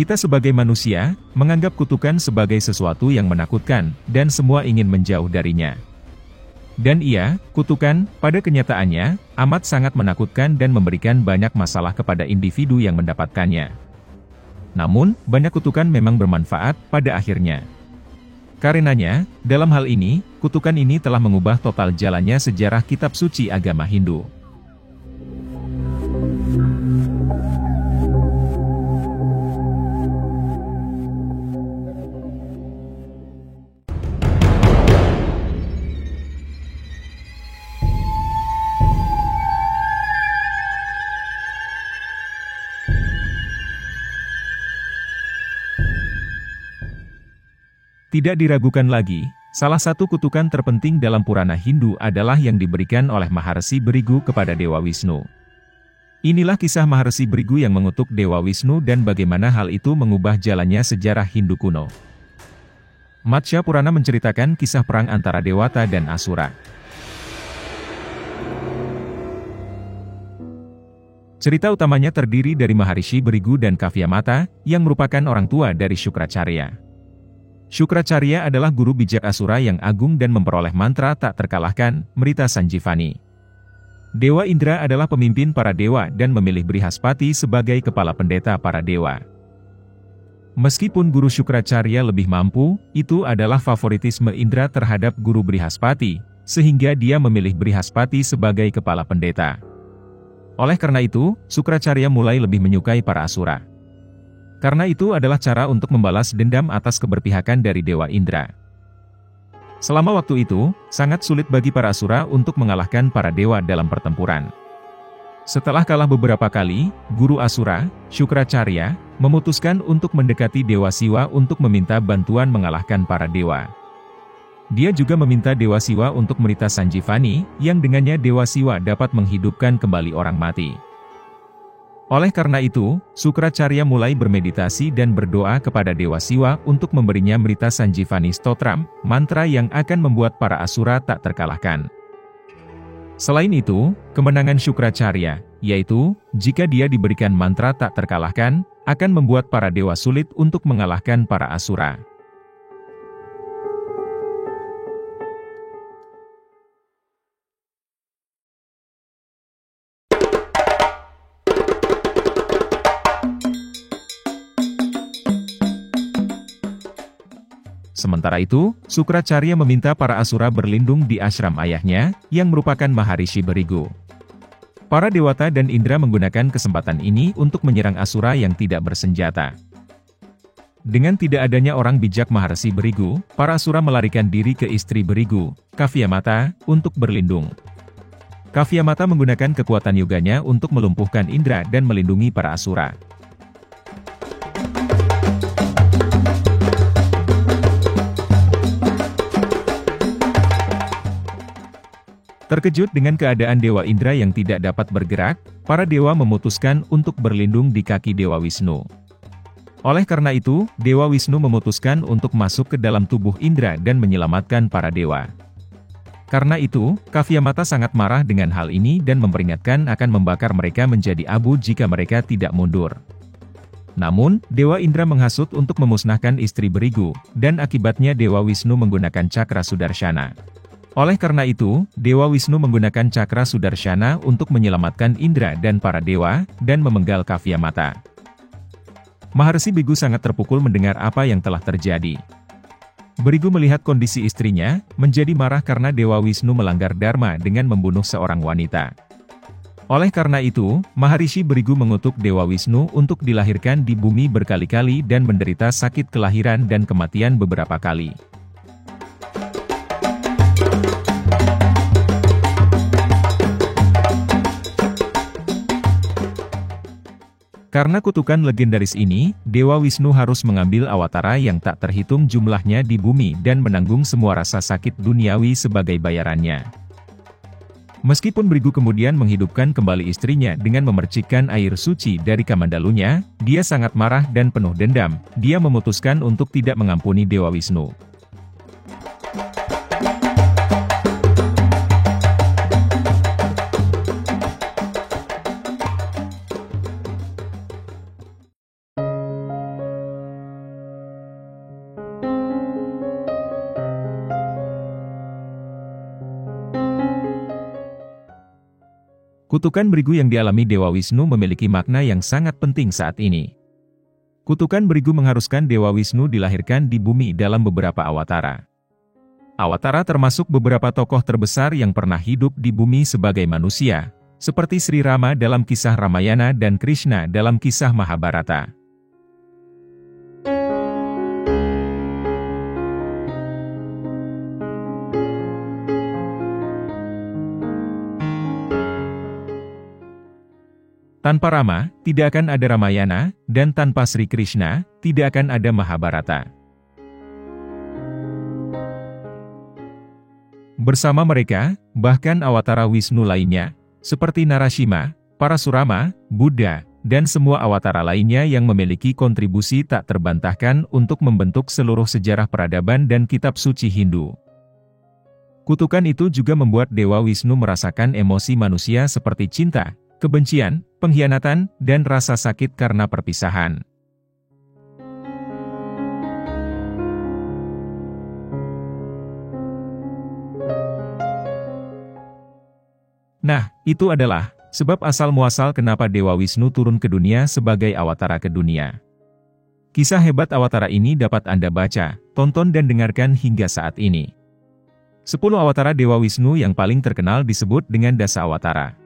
Kita sebagai manusia, menganggap kutukan sebagai sesuatu yang menakutkan, dan semua ingin menjauh darinya. Dan iya, kutukan, pada kenyataannya, amat sangat menakutkan dan memberikan banyak masalah kepada individu yang mendapatkannya. Namun, banyak kutukan memang bermanfaat pada akhirnya. Karenanya, dalam hal ini, kutukan ini telah mengubah total jalannya sejarah kitab suci agama Hindu. Tidak diragukan lagi, salah satu kutukan terpenting dalam Purana Hindu adalah yang diberikan oleh Maharsi Brigu kepada Dewa Wisnu. Inilah kisah Maharsi Brigu yang mengutuk Dewa Wisnu dan bagaimana hal itu mengubah jalannya sejarah Hindu kuno. Matsya Purana menceritakan kisah perang antara Dewata dan Asura. Cerita utamanya terdiri dari Maharishi Brigu dan Kavyamata, yang merupakan orang tua dari Syukracarya. Syukracarya adalah guru bijak Asura yang agung dan memperoleh mantra tak terkalahkan, Mrita Sanjivani. Dewa Indra adalah pemimpin para dewa dan memilih Brihaspati sebagai kepala pendeta para dewa. Meskipun guru Syukracarya lebih mampu, itu adalah favoritisme Indra terhadap guru Brihaspati, sehingga dia memilih Brihaspati sebagai kepala pendeta. Oleh karena itu, Syukracarya mulai lebih menyukai para Asura. Karena itu adalah cara untuk membalas dendam atas keberpihakan dari Dewa Indra. Selama waktu itu, sangat sulit bagi para Asura untuk mengalahkan para dewa dalam pertempuran. Setelah kalah beberapa kali, guru Asura, Syukracarya, memutuskan untuk mendekati Dewa Siwa untuk meminta bantuan mengalahkan para dewa. Dia juga meminta Dewa Siwa untuk Mrita Sanjivani, yang dengannya Dewa Siwa dapat menghidupkan kembali orang mati. Oleh karena itu, Syukracarya mulai bermeditasi dan berdoa kepada Dewa Siwa untuk memberinya Mrita Sanjivani Stotram, mantra yang akan membuat para Asura tak terkalahkan. Selain itu, kemenangan Syukracarya, yaitu, jika dia diberikan mantra tak terkalahkan, akan membuat para dewa sulit untuk mengalahkan para Asura. Sementara itu, Syukracarya meminta para Asura berlindung di ashram ayahnya, yang merupakan Maharishi Brigu. Para Dewata dan Indra menggunakan kesempatan ini untuk menyerang Asura yang tidak bersenjata. Dengan tidak adanya orang bijak Maharishi Brigu, para Asura melarikan diri ke istri Brigu, Kavyamata, untuk berlindung. Kavyamata menggunakan kekuatan yoganya untuk melumpuhkan Indra dan melindungi para Asura. Terkejut dengan keadaan Dewa Indra yang tidak dapat bergerak, para dewa memutuskan untuk berlindung di kaki Dewa Wisnu. Oleh karena itu, Dewa Wisnu memutuskan untuk masuk ke dalam tubuh Indra dan menyelamatkan para dewa. Karena itu, Kavyamata sangat marah dengan hal ini dan memperingatkan akan membakar mereka menjadi abu jika mereka tidak mundur. Namun, Dewa Indra menghasut untuk memusnahkan istri Brigu, dan akibatnya Dewa Wisnu menggunakan cakra Sudarshana. Oleh karena itu, Dewa Wisnu menggunakan cakra Sudarshana untuk menyelamatkan Indra dan para dewa, dan memenggal Kavyamata. Maharsi Brigu sangat terpukul mendengar apa yang telah terjadi. Brigu melihat kondisi istrinya, menjadi marah karena Dewa Wisnu melanggar dharma dengan membunuh seorang wanita. Oleh karena itu, Maharishi Brigu mengutuk Dewa Wisnu untuk dilahirkan di bumi berkali-kali dan menderita sakit kelahiran dan kematian beberapa kali. Karena kutukan legendaris ini, Dewa Wisnu harus mengambil awatara yang tak terhitung jumlahnya di bumi dan menanggung semua rasa sakit duniawi sebagai bayarannya. Meskipun Brigu kemudian menghidupkan kembali istrinya dengan memercikkan air suci dari kamandalunya, dia sangat marah dan penuh dendam. Dia memutuskan untuk tidak mengampuni Dewa Wisnu. Kutukan berigu yang dialami Dewa Wisnu memiliki makna yang sangat penting saat ini. Kutukan berigu mengharuskan Dewa Wisnu dilahirkan di bumi dalam beberapa awatara. Awatara termasuk beberapa tokoh terbesar yang pernah hidup di bumi sebagai manusia, seperti Sri Rama dalam kisah Ramayana dan Krishna dalam kisah Mahabharata. Tanpa Rama, tidak akan ada Ramayana, dan tanpa Sri Krishna, tidak akan ada Mahabharata. Bersama mereka, bahkan awatara Wisnu lainnya, seperti Narasimha, Parasurama, Buddha, dan semua awatara lainnya yang memiliki kontribusi tak terbantahkan untuk membentuk seluruh sejarah peradaban dan kitab suci Hindu. Kutukan itu juga membuat Dewa Wisnu merasakan emosi manusia seperti cinta, kebencian, pengkhianatan, dan rasa sakit karena perpisahan. Nah, itu adalah sebab asal-muasal kenapa Dewa Wisnu turun ke dunia sebagai awatara ke dunia. Kisah hebat awatara ini dapat Anda baca, tonton dan dengarkan hingga saat ini. 10 awatara Dewa Wisnu yang paling terkenal disebut dengan Dasa Awatara.